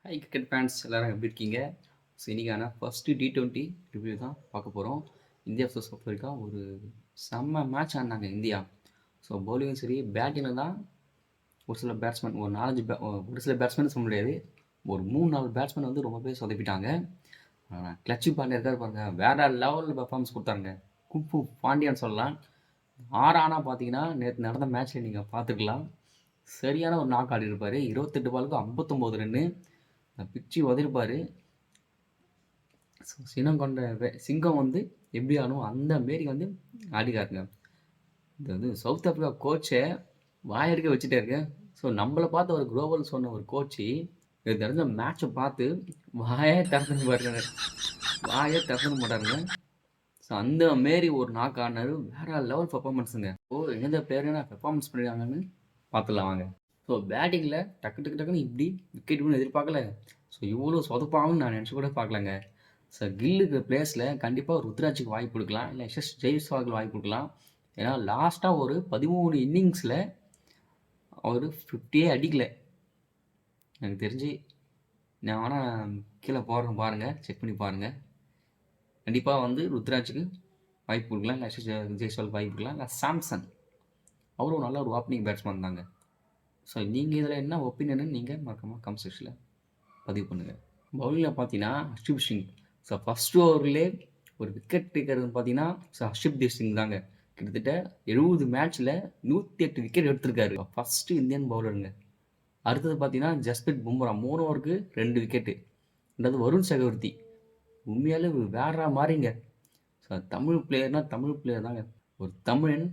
Hi cricket fans எல்லோரும் எப்படி இருக்கீங்க? ஸோ இன்றைக்கான ஃபஸ்ட்டு T20 ரிவ்யூ தான் பார்க்க போகிறோம். இந்தியா vs சவுத் ஆஃப்ரிக்கா ஒரு செம்ம மேட்ச் ஆடினாங்க இந்தியா. ஸோ பவுலிங்கும் சரி பேட்டிங்கில் தான் ஒரு சில பேட்ஸ்மேன் ஒரு சில பேட்ஸ்மேன் சொல்ல முடியாது, ஒரு 3-4 பேட்ஸ்மேன் வந்து ரொம்பவே சொதப்பிட்டாங்க. கிளட்சி பாண்டியா இருக்கார் பாருங்க, வேற லெவலில் பெர்ஃபார்மன்ஸ் கொடுத்தாருங்க. குப்பு பாண்டியான்னு சொல்லலாம். 6 ஆனால் பார்த்தீங்கன்னா நேற்று நடந்த மேட்ச்சில் நீங்கள் பார்த்துக்கலாம். சரியான ஒரு நாக் ஆடி இருப்பார். 28 பாலுக்கு 59 ரன்னு பிச்சு உதறிப்பார். சினம் கொண்ட சிங்கம் வந்து எப்படி ஆடும் அந்த மாரி வந்து ஆடிக்காருங்க. இது வந்து சவுத் ஆஃப்ரிக்கா கோச்சை வாயடிக்க வச்சுட்டாருங்க. ஸோ நம்மளை பார்த்து ஒரு குளோபல் சொன்ன ஒரு கோச்சு இது தெரிஞ்ச மேட்சை பார்த்து வாயே திறந்துன்னு பாருங்க, வாயே திறந்துன்னு மாட்டாருங்க. ஸோ அந்த மாரி ஒரு நாக் ஆடினாரு. வேற லெவல் பர்ஃபார்மன்ஸுங்க. எந்த பிளேயர் பெர்ஃபார்மன்ஸ் பண்ணியிருக்காங்கன்னு பார்த்துலாம் வாங்க. ஸோ பேட்டிங்கில் டக்குன்னு இப்படி விக்கெட் ஒன்று எதிர்பார்க்கல. ஸோ இவ்வளோ சொதப்பாகும்னு நான் நினச்சி கூட பார்க்கலங்க. ஸோ கில்லுக்கு பிளேஸில் கண்டிப்பாக ருத்ராஜுக்கு வாய்ப்பு கொடுக்கலாம், இல்லை எஸ்எஸ் ஜெய்ஸ்வாலுக்கு வாய்ப்பு கொடுக்கலாம். ஏன்னா லாஸ்ட்டாக ஒரு 13 இன்னிங்ஸில் அவர் 50 அடிக்கல எனக்கு தெரிஞ்சு. நான் வேணால் கீழே போடுறேன் பாருங்கள், செக் பண்ணி பாருங்கள். கண்டிப்பாக வந்து ருத்ராஜுக்கு வாய்ப்பு கொடுக்கலாம், இல்லை எஸ்எஸ் ஜெய்ஸ்வாலுக்கு வாய்ப்பு கொடுக்கலாம், இல்லை சாம்சன் அவரும் நல்ல ஒரு ஓப்பனிங் பேட்ஸ்மேன் தாங்க. ஸோ நீங்கள் இதில் என்ன ஒப்பீனியன்னு நீங்கள் மறக்காமல் கமெண்ட் செக்ஷனில் பதிவு பண்ணுங்கள். பவுலிங்கில் பார்த்தீங்கன்னா ஹர்ஷ்தீப் சிங். ஸோ ஃபஸ்ட் ஓவர்லேயே ஒரு விக்கெட் டேக்கர் பார்த்தீங்கன்னா ஹர்ஷ்தீப் சிங் தாங்க. கிட்டத்தட்ட 70 மேட்ச்சில் 108 விக்கெட் எடுத்திருக்காரு. ஃபஸ்ட்டு இந்தியன் பவுலருங்க. அடுத்தது பார்த்தீங்கன்னா ஜஸ்பிரித் பும்ரா 3 ஓவருக்கு 2 விக்கெட்டு. ரெண்டாவது வருண் சக்கரவர்த்தி. உண்மையாலே வேற மாதிரிங்க. ஸோ தமிழ் பிளேயர்னால் தமிழ் பிளேயர் தாங்க. ஒரு தமிழன்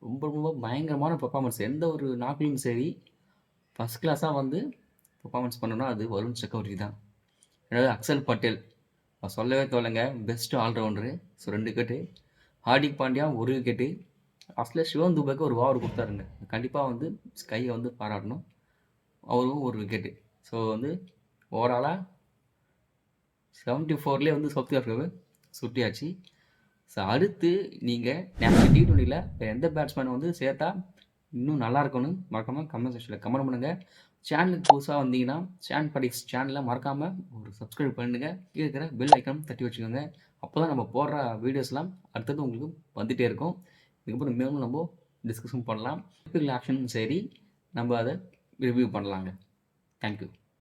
ரொம்ப பயங்கரமான பெர்ஃபார்மன்ஸ். எந்த ஒரு நாட்டிலும் சரி ஃபஸ்ட் கிளாஸாக வந்து பெர்ஃபார்மன்ஸ் பண்ணணும்னா அது வருண் சக்கரவர்த்தி தான். ரெண்டாவது அக்சல் பட்டேல் சொல்லவே தோலைங்க, best all rounder. So 2 wicket. Hardik Pandya 1 wicket. லாஸ்ட்டில் சிவன் துபேக்கு ஒரு ஓவர் கொடுத்தாருங்க. கண்டிப்பாக வந்து ஸ்கையை வந்து பாராட்டணும். அவரும் 1 விக்கெட்டு. ஸோ வந்து ஓவராலாக 74லேயே வந்து சவுத் ஆஃப்ரிக்காவை சுட்டியாச்சு. ஸோ அடுத்து நீங்கள் நேஷனல் T20யில் எந்த பேட்ஸ்மேன் வந்து சேர்த்தா இன்னும் நல்லா இருக்கும்னு மறக்காமல் கமெண்ட் செக்ஷனில் கமெண்ட் பண்ணுங்கள். சேனலுக்கு புதுசாக வந்தீங்கன்னா பாலிடிக்ஸ் சேனலை மறக்காமல் ஒரு சப்ஸ்கிரைப் பண்ணுங்கள். கீழே இருக்கிற பெல் ஐக்கான் தட்டி வச்சுக்கோங்க. அப்போ தான் நம்ம போடுற வீடியோஸ்லாம் அடுத்தது உங்களுக்கு வந்துகிட்டே இருக்கும். இதுக்கப்புறம் மேலும் நம்ம டிஸ்கஷன் பண்ணலாம். ஆக்ஷனும் சரி நம்ம அதை ரிவ்யூ பண்ணலாங்க. தேங்க்யூ.